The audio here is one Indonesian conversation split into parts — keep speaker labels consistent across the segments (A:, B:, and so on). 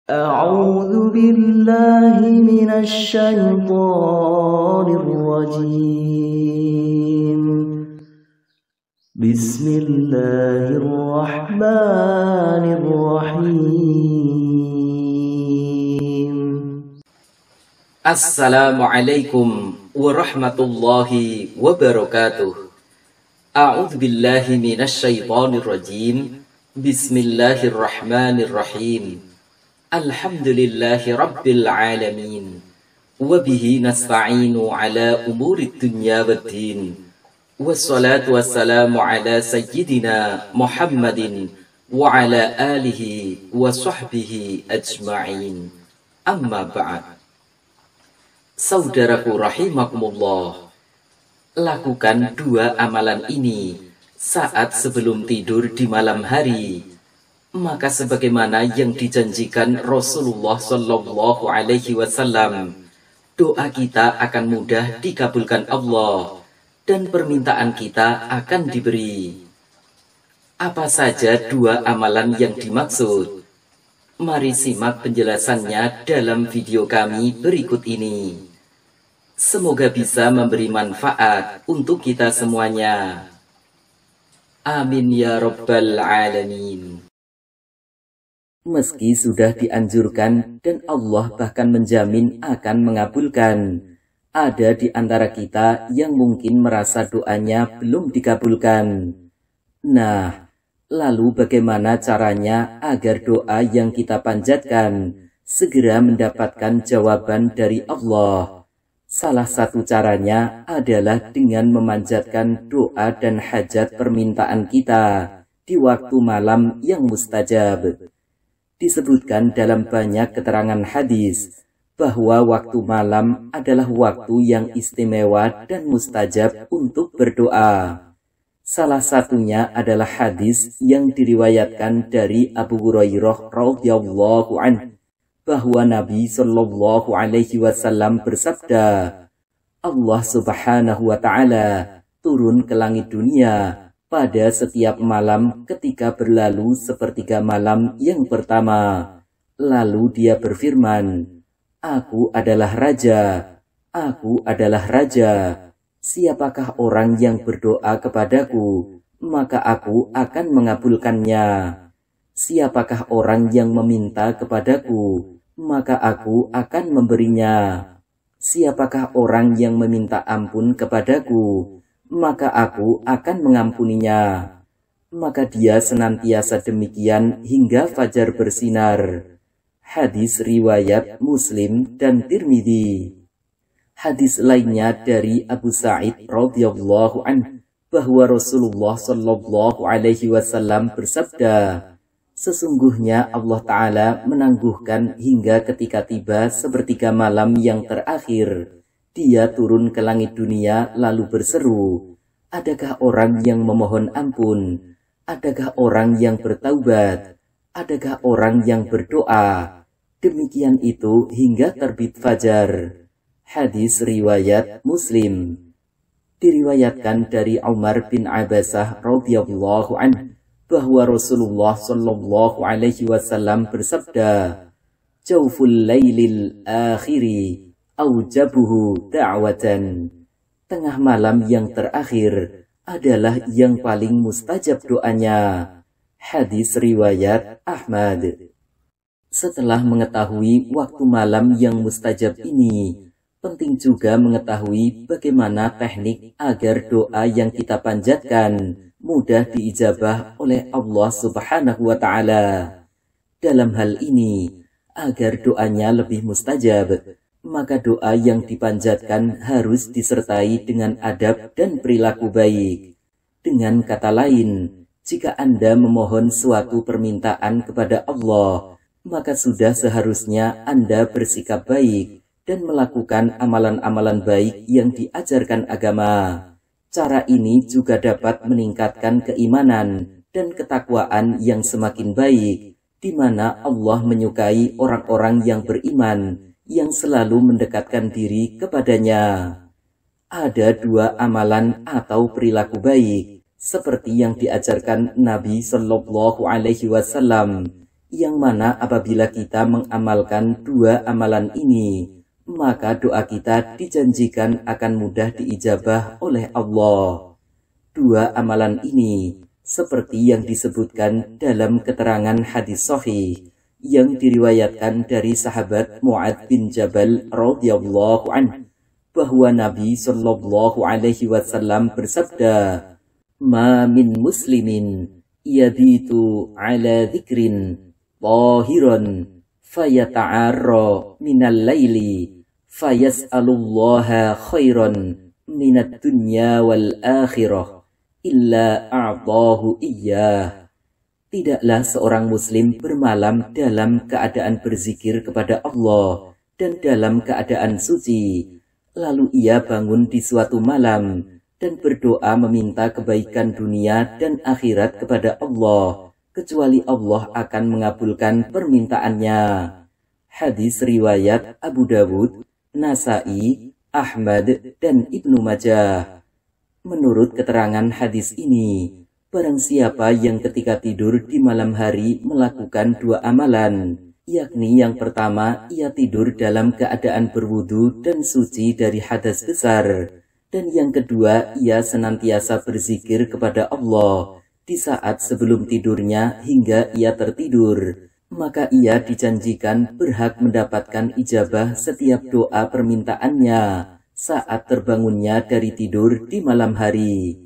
A: أعوذ بالله من الشيطان الرجيم بسم الله الرحمن الرحيم
B: Assalamualaikum warahmatullahi wabarakatuh. A'udzu billahi minasy syaithanir rajim. Bismillahirrahmanirrahim. Alhamdulillahi rabbil alamin. Wa bihi nasta'inu ala umurid dunya waddin. Wassalatu wassalamu ala sayyidina Muhammadin wa ala alihi wa sahbihi ajma'in. Amma ba'd. Saudaraku rahimakumullah, lakukan dua amalan ini saat sebelum tidur di malam hari, maka sebagaimana yang dijanjikan Rasulullah Shallallahu Alaihi Wasallam, doa kita akan mudah dikabulkan Allah dan permintaan kita akan diberi. Apa saja dua amalan yang dimaksud? Mari simak penjelasannya dalam video kami berikut ini. Semoga bisa memberi manfaat untuk kita semuanya. Amin ya rabbal alamin. Meski sudah dianjurkan dan Allah bahkan menjamin akan mengabulkan, ada di antara kita yang mungkin merasa doanya belum dikabulkan. Nah, lalu bagaimana caranya agar doa yang kita panjatkan segera mendapatkan jawaban dari Allah? Salah satu caranya adalah dengan memanjatkan doa dan hajat permintaan kita di waktu malam yang mustajab. Disebutkan dalam banyak keterangan hadis bahwa waktu malam adalah waktu yang istimewa dan mustajab untuk berdoa. Salah satunya adalah hadis yang diriwayatkan dari Abu Hurairah radhiyallahu anhu, bahwa Nabi Shallallahu Alaihi Wasallam bersabda, Allah Subhanahu Wa Taala turun ke langit dunia pada setiap malam ketika berlalu sepertiga malam yang pertama. Lalu dia berfirman, Aku adalah Raja, Aku adalah Raja. Siapakah orang yang berdoa kepadaku, maka aku akan mengabulkannya. Siapakah orang yang meminta kepadaku, maka aku akan memberinya. Siapakah orang yang meminta ampun kepadaku, maka aku akan mengampuninya. Maka dia senantiasa demikian hingga fajar bersinar. Hadis riwayat Muslim dan Tirmidzi. Hadis lainnya dari Abu Sa'id radhiyallahu anhu bahwa Rasulullah Shallallahu Alaihi Wasallam bersabda, sesungguhnya Allah Ta'ala menangguhkan hingga ketika tiba sepertiga malam yang terakhir, dia turun ke langit dunia lalu berseru, adakah orang yang memohon ampun? Adakah orang yang bertaubat? Adakah orang yang berdoa? Demikian itu hingga terbit fajar. Hadis riwayat Muslim. Diriwayatkan dari Umar bin Abasah radhiyallahu anhu bahwa Rasulullah Shallallahu Alaihi Wasallam bersabda, Jawful lailil akhiri aujabuhu da'watan. Tengah malam yang terakhir adalah yang paling mustajab doanya. Hadis riwayat Ahmad. Setelah mengetahui waktu malam yang mustajab ini, penting juga mengetahui bagaimana teknik agar doa yang kita panjatkan mudah diijabah oleh Allah Subhanahu wa Ta'ala. Dalam hal ini, agar doanya lebih mustajab, maka doa yang dipanjatkan harus disertai dengan adab dan perilaku baik. Dengan kata lain, jika Anda memohon suatu permintaan kepada Allah, maka sudah seharusnya Anda bersikap baik dan melakukan amalan-amalan baik yang diajarkan agama. Cara ini juga dapat meningkatkan keimanan dan ketakwaan yang semakin baik, di mana Allah menyukai orang-orang yang beriman, yang selalu mendekatkan diri kepadanya. Ada dua amalan atau perilaku baik, seperti yang diajarkan Nabi Shallallahu Alaihi Wasallam, yang mana apabila kita mengamalkan dua amalan ini, maka doa kita dijanjikan akan mudah diijabah oleh Allah. Dua amalan ini seperti yang disebutkan dalam keterangan hadis sahih yang diriwayatkan dari sahabat Mu'adz bin Jabal radhiyallahu anhu, bahwa Nabi Shallallahu alaihi wasallam bersabda, "Ma min muslimin yabitu ala dzikrin tahiran fayata'arra minal laili fayas'alullaha khairan minad dunya wal akhirah illa a'tahu iyyah." Tidaklah seorang muslim bermalam dalam keadaan berzikir kepada Allah dan dalam keadaan suci, lalu ia bangun di suatu malam dan berdoa meminta kebaikan dunia dan akhirat kepada Allah, kecuali Allah akan mengabulkan permintaannya. Hadis riwayat Abu Dawud, Nasai, Ahmad, dan Ibnu Majah. Menurut keterangan hadis ini, barang siapa yang ketika tidur di malam hari melakukan dua amalan, yakni yang pertama ia tidur dalam keadaan berwudu dan suci dari hadas besar, dan yang kedua ia senantiasa berzikir kepada Allah di saat sebelum tidurnya hingga ia tertidur, maka ia dijanjikan berhak mendapatkan ijabah setiap doa permintaannya saat terbangunnya dari tidur di malam hari.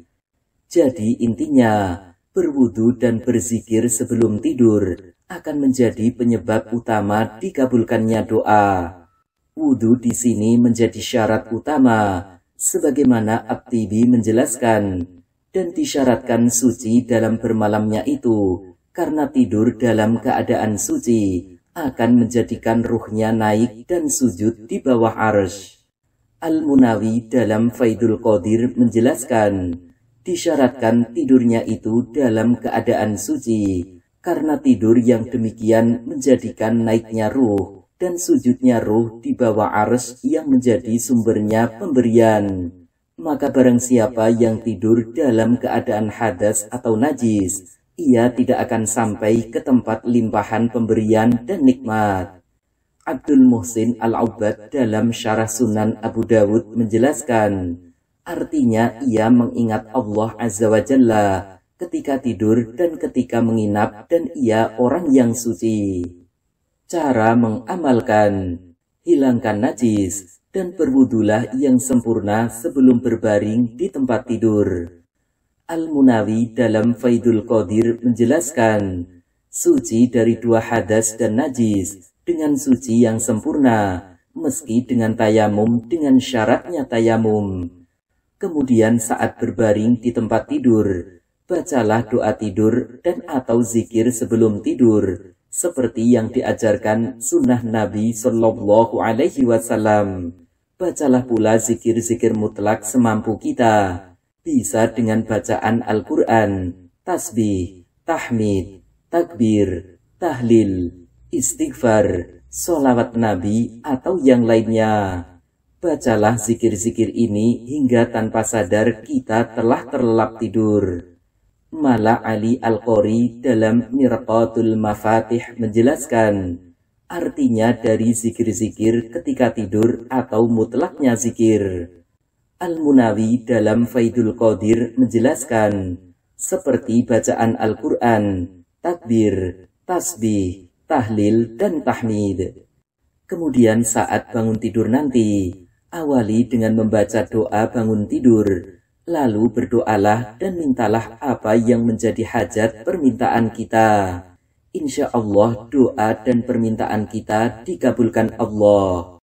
B: Jadi intinya, berwudu dan berzikir sebelum tidur akan menjadi penyebab utama dikabulkannya doa. Wudu di sini menjadi syarat utama, sebagaimana At-Tibi menjelaskan, dan disyaratkan suci dalam bermalamnya itu, karena tidur dalam keadaan suci akan menjadikan ruhnya naik dan sujud di bawah arsy. Al-Munawi dalam Faidul Qadir menjelaskan, disyaratkan tidurnya itu dalam keadaan suci, karena tidur yang demikian menjadikan naiknya ruh dan sujudnya ruh di bawah arsy yang menjadi sumbernya pemberian. Maka barang siapa yang tidur dalam keadaan hadas atau najis, ia tidak akan sampai ke tempat limpahan pemberian dan nikmat. Abdul Muhsin Al-Aubad dalam Syarah Sunan Abu Dawud menjelaskan, artinya ia mengingat Allah Azza wa Jalla ketika tidur dan ketika menginap, dan ia orang yang suci. Cara mengamalkan: hilangkan najis dan berwudulah yang sempurna sebelum berbaring di tempat tidur. Al-Munawi dalam Faidul Qadir menjelaskan, suci dari dua hadas dan najis dengan suci yang sempurna, meski dengan tayamum dengan syaratnya tayamum. Kemudian saat berbaring di tempat tidur, bacalah doa tidur dan atau zikir sebelum tidur, seperti yang diajarkan sunnah Nabi Shallallahu Alaihi Wasallam. Bacalah pula zikir-zikir mutlak semampu kita, bisa dengan bacaan Al-Quran, tasbih, tahmid, takbir, tahlil, istighfar, sholawat Nabi, atau yang lainnya. Bacalah zikir-zikir ini hingga tanpa sadar kita telah terlelap tidur. Mala Ali Al-Qori dalam Mirqatul Mafatih menjelaskan, artinya dari zikir-zikir ketika tidur atau mutlaknya zikir. Al-Munawi dalam Faidul Qadir menjelaskan, seperti bacaan Al-Quran, takbir, tasbih, tahlil, dan tahmid. Kemudian saat bangun tidur nanti, awali dengan membaca doa bangun tidur, lalu berdoalah dan mintalah apa yang menjadi hajat permintaan kita. Insya Allah doa dan permintaan kita dikabulkan Allah.